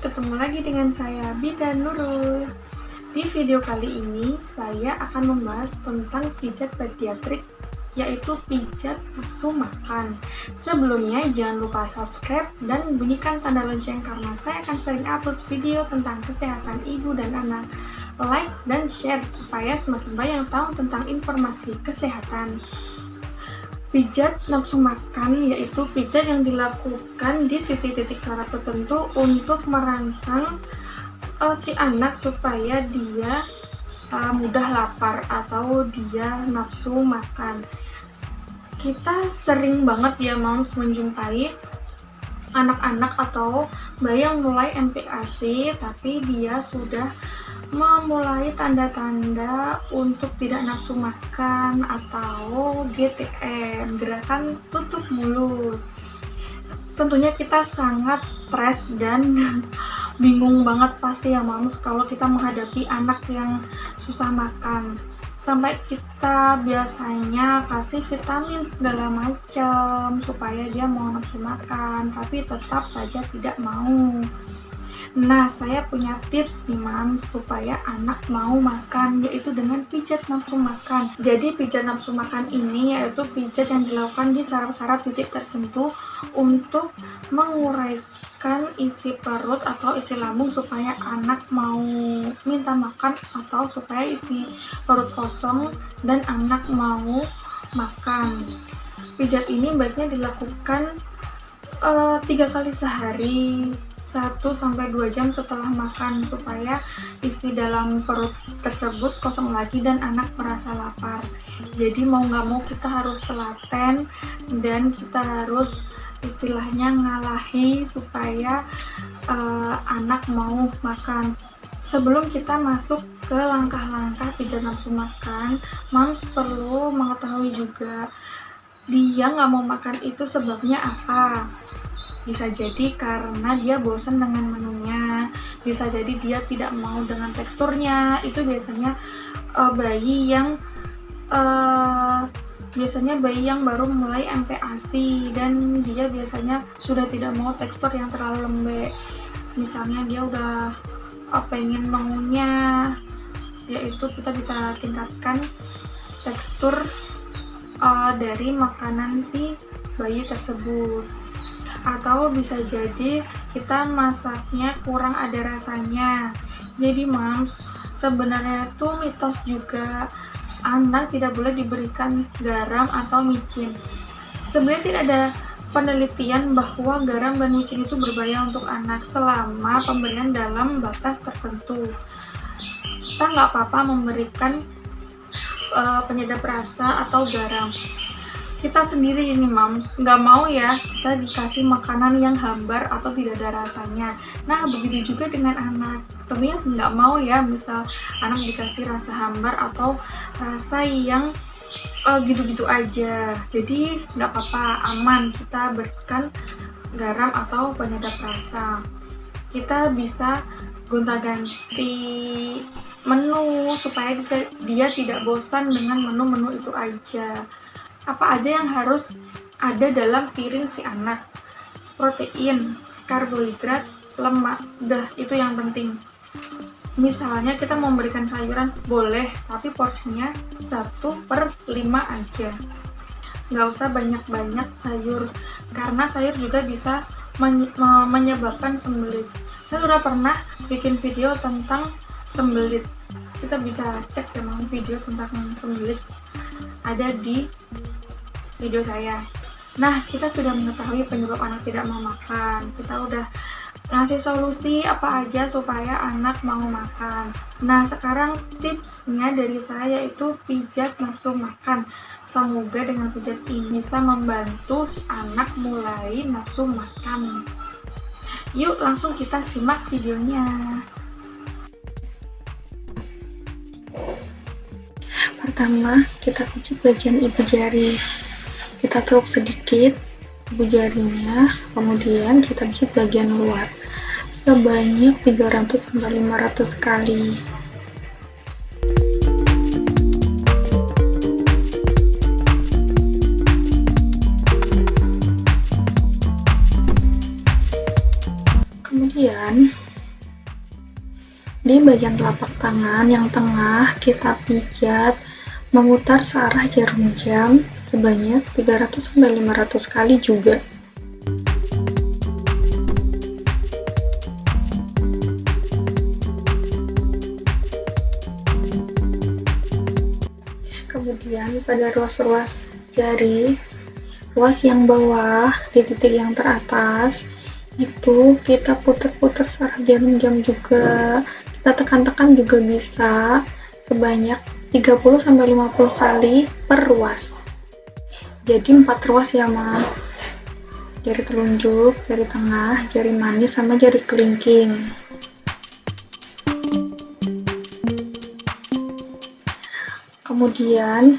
ketemu lagi dengan saya Bidan Nurul. Di video kali ini saya akan membahas tentang pijat pediatrik, yaitu pijat nafsu makan. Sebelumnya jangan lupa subscribe dan bunyikan tanda lonceng karena saya akan sering upload video tentang kesehatan ibu dan anak. Like dan share supaya semakin banyak yang tahu tentang informasi kesehatan. Pijat nafsu makan yaitu pijat yang dilakukan di titik-titik saraf tertentu untuk merangsang si anak supaya dia mudah lapar atau dia nafsu makan. Kita sering banget ya moms menjumpai anak-anak atau bayi yang mulai MPASI tapi dia sudah memulai tanda-tanda untuk tidak nafsu makan atau GTM, gerakan tutup mulut. Tentunya kita sangat stres dan bingung banget pasti ya moms kalau kita menghadapi anak yang susah makan. Sampai kita biasanya kasih vitamin segala macam supaya dia mau nafsu makan, tapi tetap saja tidak mau. Nah, saya punya tips nih Mam supaya anak mau makan, yaitu dengan pijat nafsu makan. Jadi pijat nafsu makan ini yaitu pijat yang dilakukan di saraf-saraf titik tertentu untuk menguraikan isi perut atau isi lambung supaya anak mau minta makan atau supaya isi perut kosong dan anak mau makan. Pijat ini baiknya dilakukan 3 kali sehari, 1-2 jam setelah makan supaya isi dalam perut tersebut kosong lagi dan anak merasa lapar. Jadi mau nggak mau kita harus telaten dan kita harus istilahnya ngalahi supaya anak mau makan. Sebelum kita masuk ke langkah-langkah pijat nafsu makan, moms perlu mengetahui juga dia nggak mau makan itu sebabnya apa. Bisa jadi karena dia bosan dengan menunya, bisa jadi dia tidak mau dengan teksturnya. Itu biasanya bayi yang baru mulai MPASI dan dia biasanya sudah tidak mau tekstur yang terlalu lembek. Misalnya dia udah pengen mengunyah, yaitu kita bisa tingkatkan tekstur dari makanan si bayi tersebut. Atau bisa jadi kita masaknya kurang ada rasanya. Jadi moms, sebenarnya itu mitos juga anak tidak boleh diberikan garam atau micin. Sebenarnya tidak ada penelitian bahwa garam dan micin itu berbahaya untuk anak selama pemberian dalam batas tertentu. Kita nggak apa-apa memberikan penyedap rasa atau garam. Kita sendiri ini moms nggak mau ya kita dikasih makanan yang hambar atau tidak ada rasanya. Nah begitu juga dengan anak, tentunya nggak mau ya misal anak dikasih rasa hambar atau rasa yang gitu-gitu aja. Jadi nggak apa-apa, aman kita berikan garam atau penyedap rasa. Kita bisa gonta-ganti menu supaya dia tidak bosan dengan menu-menu itu aja. Apa aja yang harus ada dalam piring si anak? Protein, karbohidrat, lemak, udah itu yang penting. Misalnya kita mau memberikan sayuran boleh, tapi porsinya 1/5 aja. Nggak usah banyak-banyak sayur, karena sayur juga bisa menyebabkan sembelit. Saya sudah pernah bikin video tentang sembelit. Kita bisa cek ya video tentang sembelit ada di video saya. Nah, kita sudah mengetahui penyebab anak tidak mau makan. Kita udah ngasih solusi apa aja supaya anak mau makan. Nah, sekarang tipsnya dari saya yaitu pijat nafsu makan. Semoga dengan pijat ini bisa membantu si anak mulai nafsu makan. Yuk, langsung kita simak videonya. Pertama, kita pijat bagian ibu jari. Kita tutup sedikit ibu jarinya, kemudian kita pijat bagian luar sebanyak 300-500 kali. Kemudian Di bagian telapak tangan yang tengah kita pijat memutar searah jarum jam sebanyak 300-500 kali juga. Kemudian pada ruas-ruas jari, ruas yang bawah di titik yang teratas, itu kita putar-putar searah jarum jam juga. Kita tekan-tekan juga bisa sebanyak 30-50 kali per ruas. Jadi 4 ruas ya, Ma. Jari telunjuk, jari tengah, jari manis, sama jari kelingking. Kemudian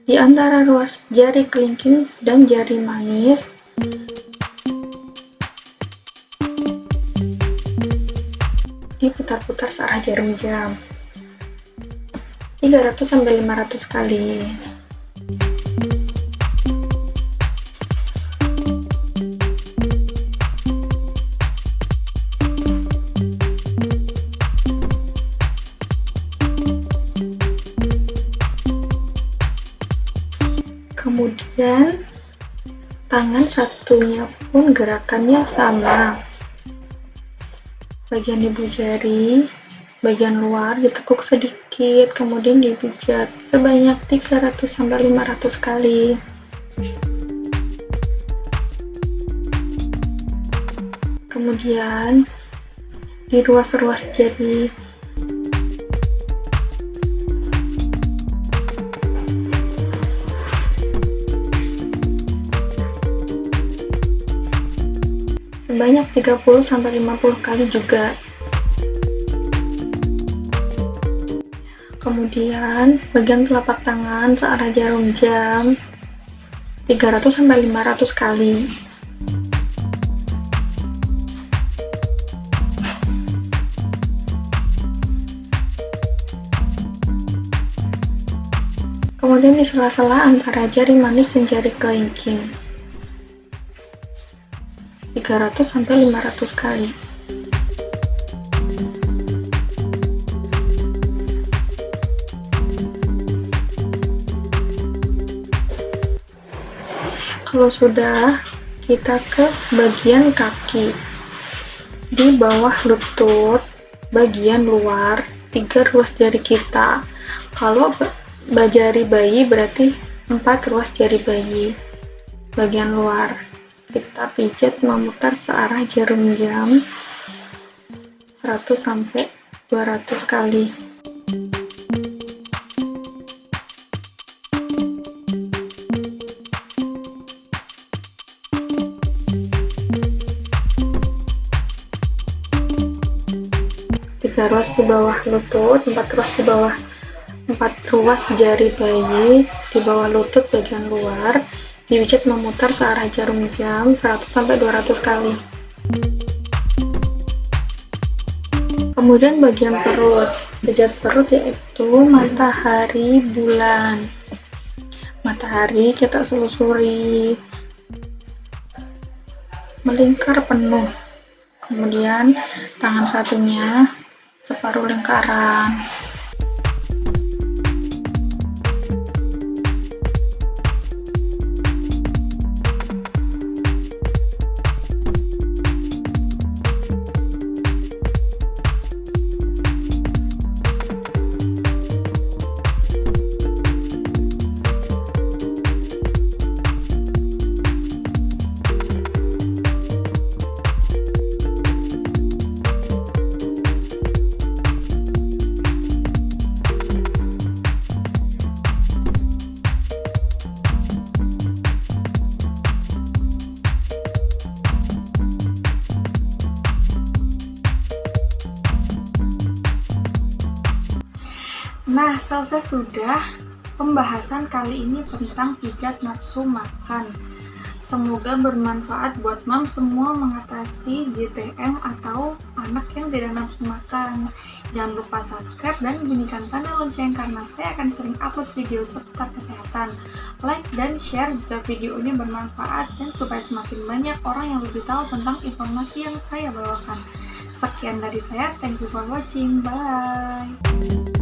di antara ruas jari kelingking dan jari manis diputar-putar searah jarum jam 300-500 kali. Kemudian tangan satunya pun gerakannya sama. Bagian ibu jari, bagian luar ditekuk sedikit, kemudian dipijat sebanyak 300-500 kali. Kemudian di ruas-ruas jari sebanyak 30-50 kali juga. Kemudian bagian telapak tangan searah jarum jam 300-500 kali. Kemudian di sela-sela antara jari manis dan jari kelingking 300-500 kali. Kalau sudah, kita ke bagian kaki. Di bawah lutut, bagian luar, 3 ruas jari kita. Kalau jari bayi berarti 4 ruas jari bayi. Bagian luar kita pijat memutar searah jarum jam 100-200 kali. Tiga ruas di bawah lutut, 4 ruas jari bayi di bawah lutut bagian luar, dipijat memutar searah jarum jam 100-200 kali. Kemudian bagian perut, pijat perut yaitu matahari bulan. Matahari kita selusuri melingkar penuh, kemudian tangan satunya separuh lingkaran. Nah, selesai sudah pembahasan kali ini tentang pijat nafsu makan. Semoga bermanfaat buat mam semua mengatasi GTM atau anak yang tidak nafsu makan. Jangan lupa subscribe dan bunyikan tanda lonceng karena saya akan sering upload video seputar kesehatan. Like dan share jika video ini bermanfaat dan supaya semakin banyak orang yang lebih tahu tentang informasi yang saya bawakan. Sekian dari saya, thank you for watching, bye!